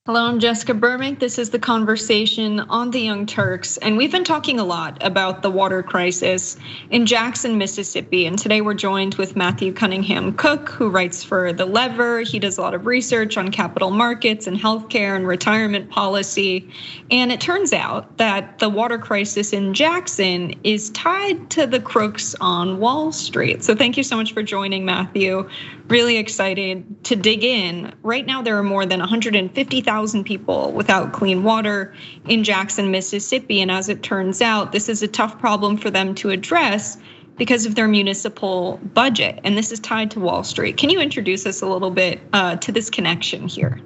Hello, I'm Jessica Burbank. This is The Conversation on the Young Turks. And we've been talking a lot about the water crisis in Jackson, Mississippi. And today we're joined with Matthew Cunningham-Cook, who writes for The Lever. He does a lot of research on capital markets and healthcare and retirement policy. And it turns out that the water crisis in Jackson is tied to the crooks on Wall Street. So thank you so much for joining, Matthew. Really excited to dig in. Right now, there are more than 150,000 people without clean water in Jackson, Mississippi. And as it turns out, this is a tough problem for them to address because of their municipal budget. And this is tied to Wall Street. Can you introduce us a little bit to this connection here?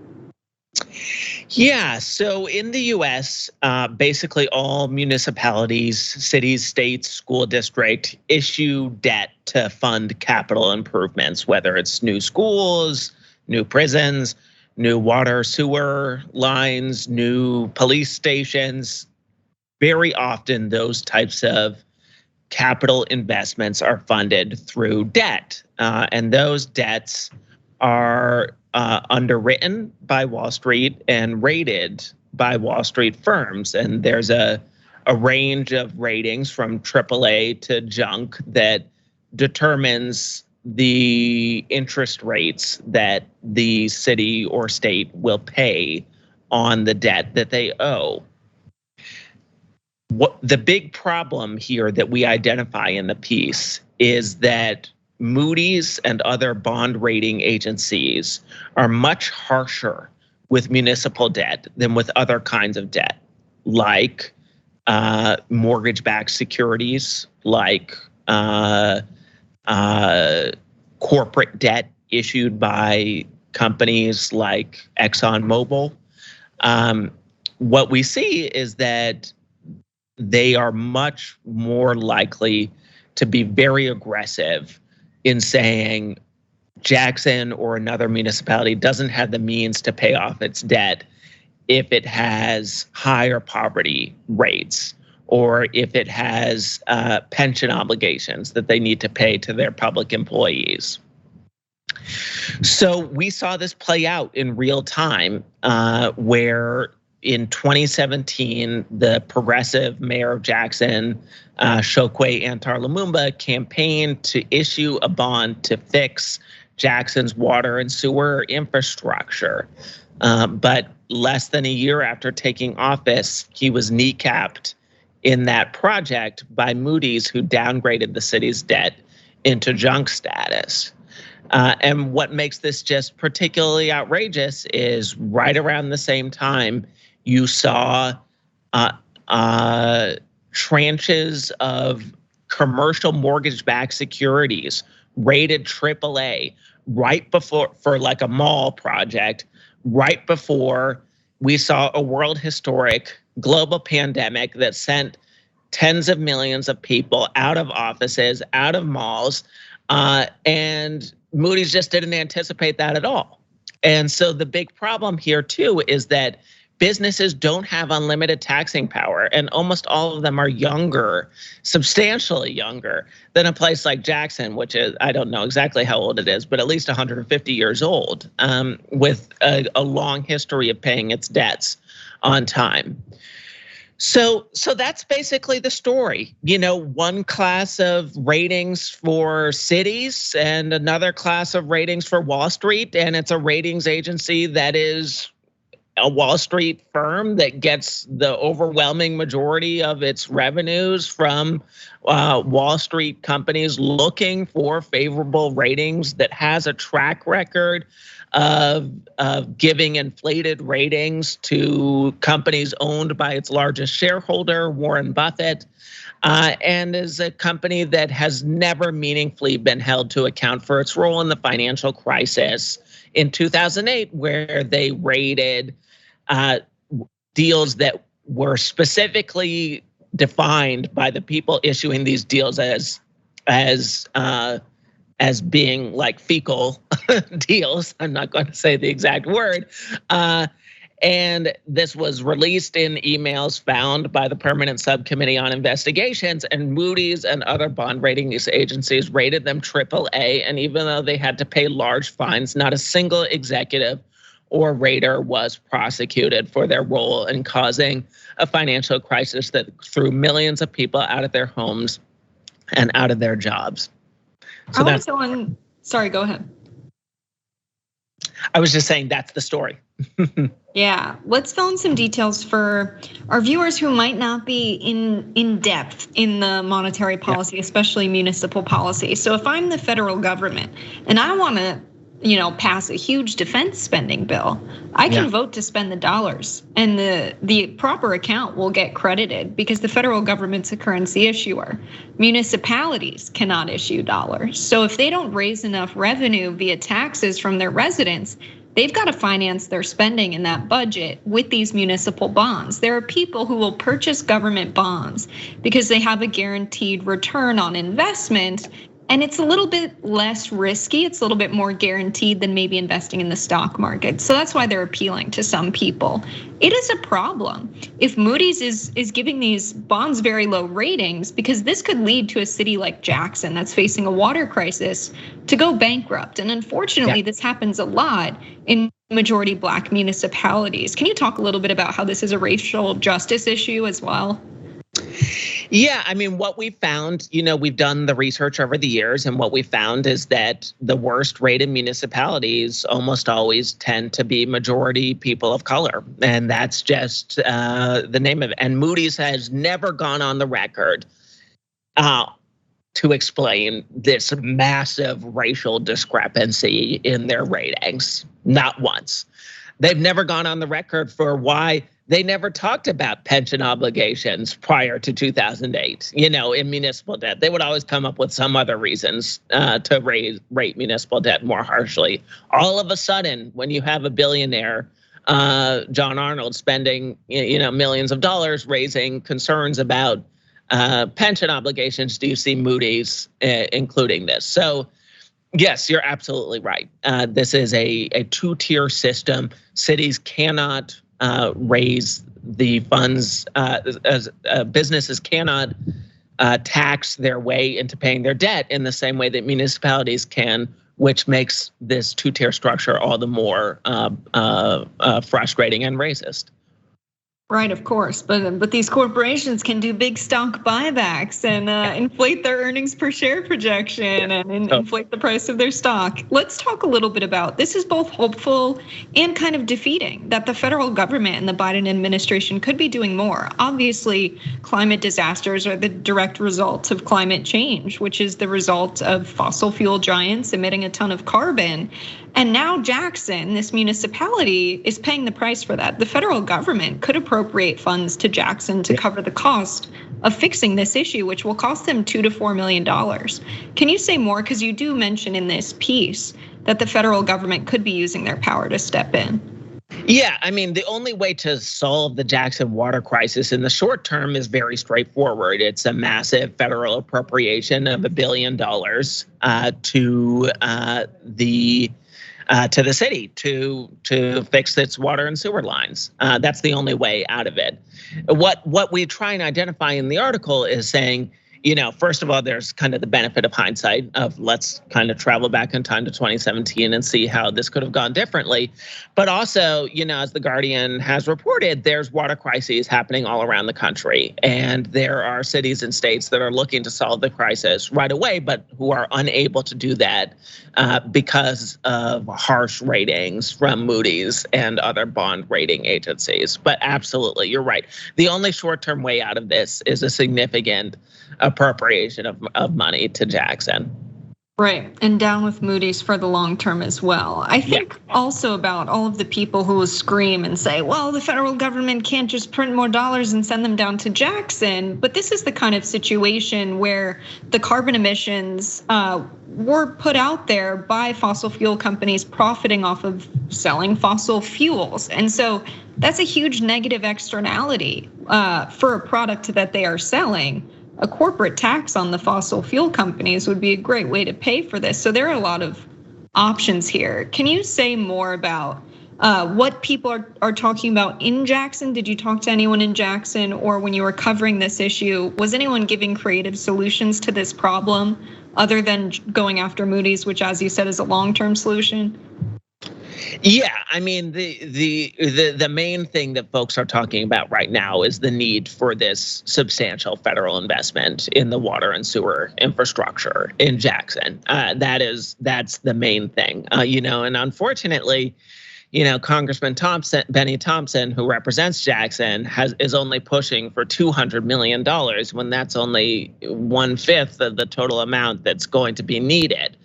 Yeah, so in the US, basically all municipalities, cities, states, school district issue debt to fund capital improvements, whether it's new schools, new prisons, new water sewer lines, new police stations. Very often those types of capital investments are funded through debt, and those debts are underwritten by Wall Street and rated by Wall Street firms. And there's a range of ratings from AAA to junk that determines the interest rates that the city or state will pay on the debt that they owe. What the big problem here that we identify in the piece is that Moody's and other bond rating agencies are much harsher with municipal debt than with other kinds of debt, like mortgage-backed securities, like corporate debt issued by companies like ExxonMobil. What we see is that they are much more likely to be very aggressive in saying Jackson or another municipality doesn't have the means to pay off its debt if it has higher poverty rates or if it has pension obligations that they need to pay to their public employees. So we saw this play out in real time where in 2017, the progressive mayor of Jackson, Chokwe Antar Lumumba, campaigned to issue a bond to fix Jackson's water and sewer infrastructure. But less than a year after taking office, he was kneecapped in that project by Moody's, who downgraded the city's debt into junk status. And what makes this just particularly outrageous is right around the same time, you saw tranches of commercial mortgage-backed securities rated AAA right before, for like a mall project, right before we saw a world historic global pandemic that sent tens of millions of people out of offices, out of malls, and Moody's just didn't anticipate that at all. And so the big problem here too is that businesses don't have unlimited taxing power, and almost all of them are younger, substantially younger than a place like Jackson, which is, I don't know exactly how old it is, but at least 150 years old, with a long history of paying its debts on time. So that's basically the story. You know, one class of ratings for cities and another class of ratings for Wall Street, and it's a ratings agency that is a Wall Street firm that gets the overwhelming majority of its revenues from Wall Street companies looking for favorable ratings, that has a track record of giving inflated ratings to companies owned by its largest shareholder, Warren Buffett, and is a company that has never meaningfully been held to account for its role in the financial crisis in 2008, where they rated deals that were specifically defined by the people issuing these deals as being like fecal deals. I'm not going to say the exact word. And this was released in emails found by the Permanent Subcommittee on Investigations, and Moody's and other bond rating agencies rated them AAA. And even though they had to pay large fines, not a single executive or raider was prosecuted for their role in causing a financial crisis that threw millions of people out of their homes and out of their jobs. So that's sorry, go ahead. I was just saying that's the story. Yeah, let's fill in some details for our viewers who might not be in depth in the monetary policy, especially municipal policy. So if I'm the federal government and I want to, pass a huge defense spending bill, I can vote to spend the dollars, and the proper account will get credited because the federal government's a currency issuer. Municipalities cannot issue dollars. So if they don't raise enough revenue via taxes from their residents, they've got to finance their spending in that budget with these municipal bonds. There are people who will purchase government bonds because they have a guaranteed return on investment, and it's a little bit less risky. It's a little bit more guaranteed than maybe investing in the stock market. So that's why they're appealing to some people. It is a problem if Moody's is giving these bonds very low ratings, because this could lead to a city like Jackson that's facing a water crisis to go bankrupt. And unfortunately, this happens a lot in majority Black municipalities. Can you talk a little bit about how this is a racial justice issue as well? Yeah, I mean, what we found, we've done the research over the years, and what we found is that the worst rated municipalities almost always tend to be majority people of color. And that's just the name of it. And Moody's has never gone on the record to explain this massive racial discrepancy in their ratings. Not once. They've never gone on the record for why they never talked about pension obligations prior to 2008, in municipal debt. They would always come up with some other reasons to rate municipal debt more harshly. All of a sudden, when you have a billionaire, John Arnold, spending millions of dollars raising concerns about pension obligations, do you see Moody's including this? So yes, you're absolutely right. This is a two-tier system. Cities cannot raise the funds, as businesses cannot tax their way into paying their debt in the same way that municipalities can, which makes this two-tier structure all the more frustrating and racist. Right, of course, but these corporations can do big stock buybacks and inflate their earnings per share projection and inflate the price of their stock. Let's talk a little bit about this. Is both hopeful and kind of defeating that the federal government and the Biden administration could be doing more. Obviously, climate disasters are the direct result of climate change, which is the result of fossil fuel giants emitting a ton of carbon. And now Jackson, this municipality, is paying the price for that. The federal government could appropriate funds to Jackson to cover the cost of fixing this issue, which will cost them $2 to $4 million. Can you say more? Because you do mention in this piece that the federal government could be using their power to step in. Yeah, I mean, the only way to solve the Jackson water crisis in the short term is very straightforward. It's a massive federal appropriation of $1 billion to the city to fix its water and sewer lines. That's the only way out of it. What we try and identify in the article is saying, first of all, there's kind of the benefit of hindsight of let's kind of travel back in time to 2017 and see how this could have gone differently. But also, as The Guardian has reported, there's water crises happening all around the country. And there are cities and states that are looking to solve the crisis right away, but who are unable to do that because of harsh ratings from Moody's and other bond rating agencies. But absolutely, you're right. The only short-term way out of this is a significant appropriation of money to Jackson. Right, and down with Moody's for the long term as well. I think also about all of the people who will scream and say, well, the federal government can't just print more dollars and send them down to Jackson. But this is the kind of situation where the carbon emissions were put out there by fossil fuel companies profiting off of selling fossil fuels. And so that's a huge negative externality for a product that they are selling. A corporate tax on the fossil fuel companies would be a great way to pay for this. So there are a lot of options here. Can you say more about what people are talking about in Jackson? Did you talk to anyone in Jackson, or when you were covering this issue, was anyone giving creative solutions to this problem other than going after Moody's, which, as you said, is a long-term solution? Yeah, I mean the main thing that folks are talking about right now is the need for this substantial federal investment in the water and sewer infrastructure in Jackson. That's the main thing, and unfortunately, Congressman Benny Thompson, who represents Jackson, is only pushing for $200 million when that's only 1/5 of the total amount that's going to be needed.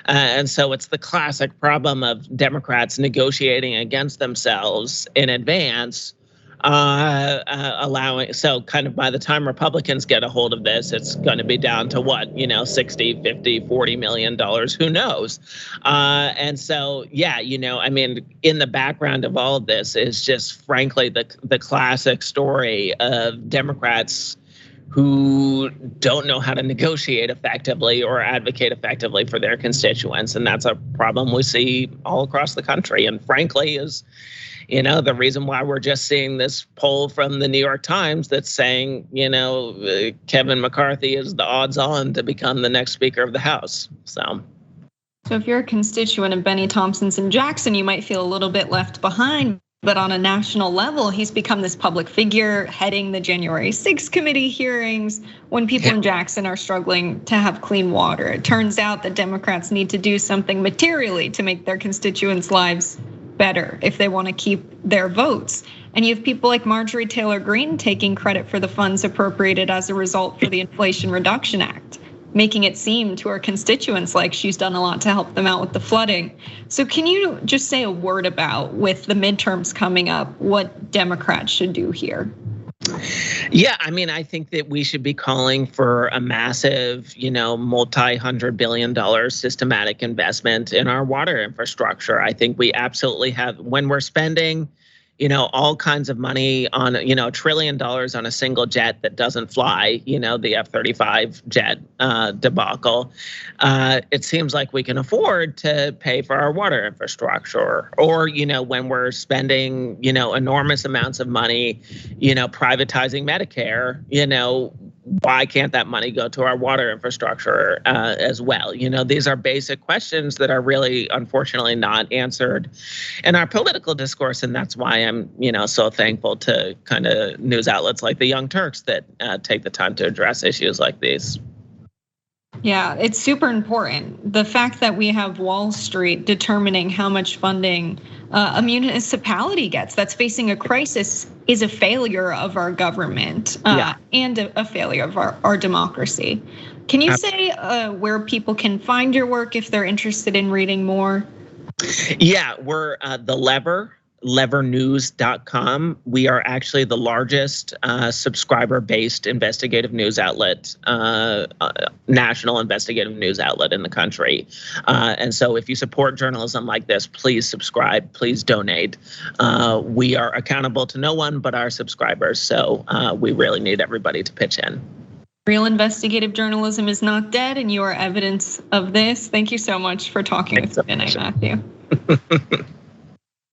And so it's the classic problem of Democrats negotiating against themselves in advance, allowing, so kind of by the time Republicans get a hold of this, it's going to be down to what, 60, 50, $40 million, who knows? And so, yeah, I mean, in the background of all of this is just frankly the classic story of Democrats who don't know how to negotiate effectively or advocate effectively for their constituents. And that's a problem we see all across the country. And frankly, is the reason why we're just seeing this poll from the New York Times that's saying, Kevin McCarthy is the odds on to become the next Speaker of the House. So if you're a constituent of Benny Thompson's in Jackson, you might feel a little bit left behind. But on a national level, he's become this public figure heading the January 6th committee hearings when people in Jackson are struggling to have clean water. It turns out that Democrats need to do something materially to make their constituents' lives better if they want to keep their votes. And you have people like Marjorie Taylor Greene taking credit for the funds appropriated as a result for the Inflation Reduction Act, making it seem to her constituents like she's done a lot to help them out with the flooding. So can you just say a word about, with the midterms coming up, what Democrats should do here? Yeah, I mean, I think that we should be calling for a massive, multi-$100 billion systematic investment in our water infrastructure. I think we absolutely have, when we're spending, all kinds of money on, $1 trillion on a single jet that doesn't fly, the F-35 jet debacle. It seems like we can afford to pay for our water infrastructure, or, when we're spending, enormous amounts of money, privatizing Medicare, why can't that money go to our water infrastructure as well? These are basic questions that are really, unfortunately, not answered in our political discourse. And that's why I'm, so thankful to kind of news outlets like the Young Turks that take the time to address issues like these. Yeah, it's super important. The fact that we have Wall Street determining how much funding a municipality gets that's facing a crisis is a failure of our government and a failure of our democracy. Can you say where people can find your work if they're interested in reading more? Yeah, we're The Lever. levernews.com. We are actually the largest subscriber-based investigative news outlet, national investigative news outlet in the country. And so if you support journalism like this, please subscribe, please donate. We are accountable to no one but our subscribers. So we really need everybody to pitch in. Real investigative journalism is not dead, and you are evidence of this. Thank you so much for talking with me tonight, Matthew.